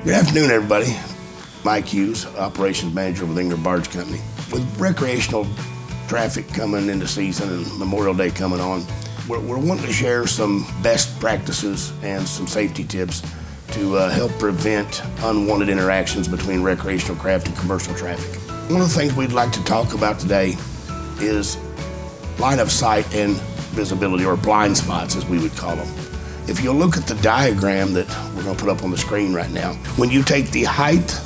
Good afternoon, everybody. Mike Hughes, Operations Manager with Ingram Barge Company. With recreational traffic coming into season and Memorial Day coming on, we're wanting to share some best practices and some safety tips to help prevent unwanted interactions between recreational craft and commercial traffic. One of the things we'd like to talk about today is line of sight and visibility, or blind spots as we would call them. If you look at the diagram that we're going to put up on the screen right now, when you take the height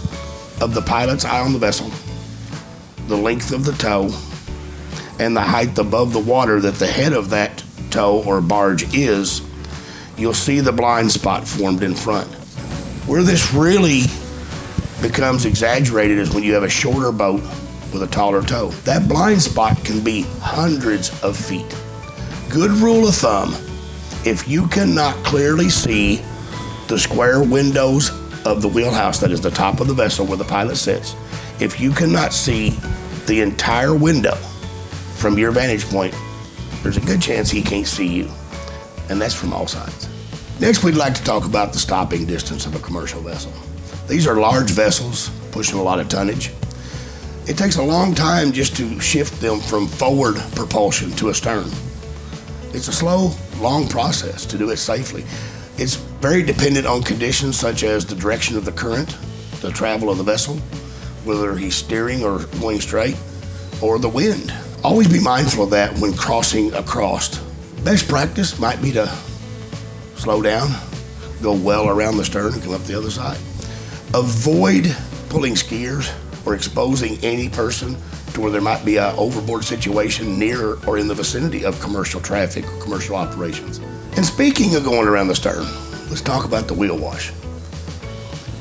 of the pilot's eye on the vessel, the length of the tow, and the height above the water that the head of that tow or barge is, you'll see the blind spot formed in front. Where this really becomes exaggerated is when you have a shorter boat with a taller tow. That blind spot can be hundreds of feet. Good rule of thumb, if you cannot clearly see the square windows of the wheelhouse, that is the top of the vessel where the pilot sits, if you cannot see the entire window from your vantage point, there's a good chance he can't see you, and that's from all sides. Next, we'd like to talk about the stopping distance of a commercial vessel. These are large vessels pushing a lot of tonnage. It takes a long time just to shift them from forward propulsion to a stern. It's a slow, long process to do it safely. It's very dependent on conditions such as the direction of the current, the travel of the vessel, whether he's steering or going straight, or the wind. Always be mindful of that when crossing across. Best practice might be to slow down, go well around the stern and come up the other side. Avoid pulling skiers or exposing any person to where there might be an overboard situation near or in the vicinity of commercial traffic or commercial operations. And speaking of going around the stern, let's talk about the wheel wash.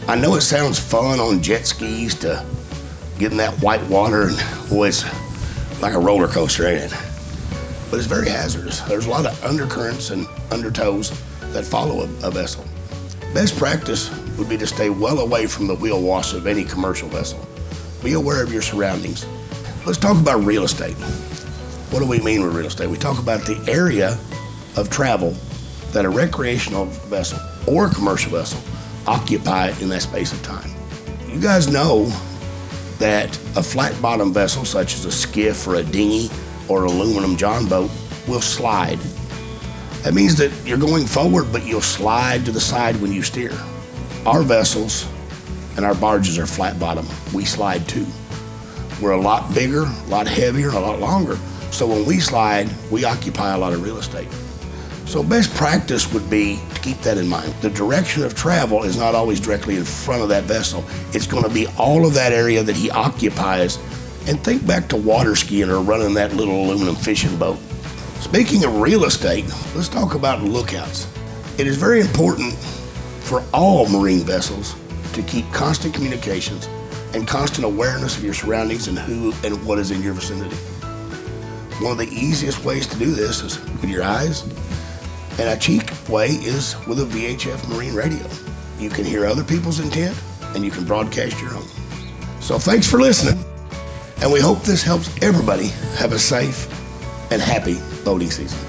I know it sounds fun on jet skis to get in that white water, and boy, it's like a roller coaster, ain't it? But it's very hazardous. There's a lot of undercurrents and undertows that follow a vessel. Best practice would be to stay well away from the wheel wash of any commercial vessel. Be aware of your surroundings. Let's talk about real estate. What do we mean with real estate? We talk about the area of travel that a recreational vessel or a commercial vessel occupy in that space of time. You guys know that a flat bottom vessel such as a skiff or a dinghy or aluminum john boat will slide. That means that you're going forward, but you'll slide to the side when you steer. Our vessels and our barges are flat bottom. We slide too. We're a lot bigger, a lot heavier, a lot longer. So when we slide, we occupy a lot of real estate. So best practice would be to keep that in mind. The direction of travel is not always directly in front of that vessel. It's going to be all of that area that he occupies. And think back to water skiing or running that little aluminum fishing boat. Speaking of real estate, let's talk about lookouts. It is very important for all marine vessels to keep constant communications and constant awareness of your surroundings and who and what is in your vicinity. One of the easiest ways to do this is with your eyes, and a cheap way is with a VHF marine radio. You can hear other people's intent and you can broadcast your own. So thanks for listening, and we hope this helps everybody have a safe and happy boating season.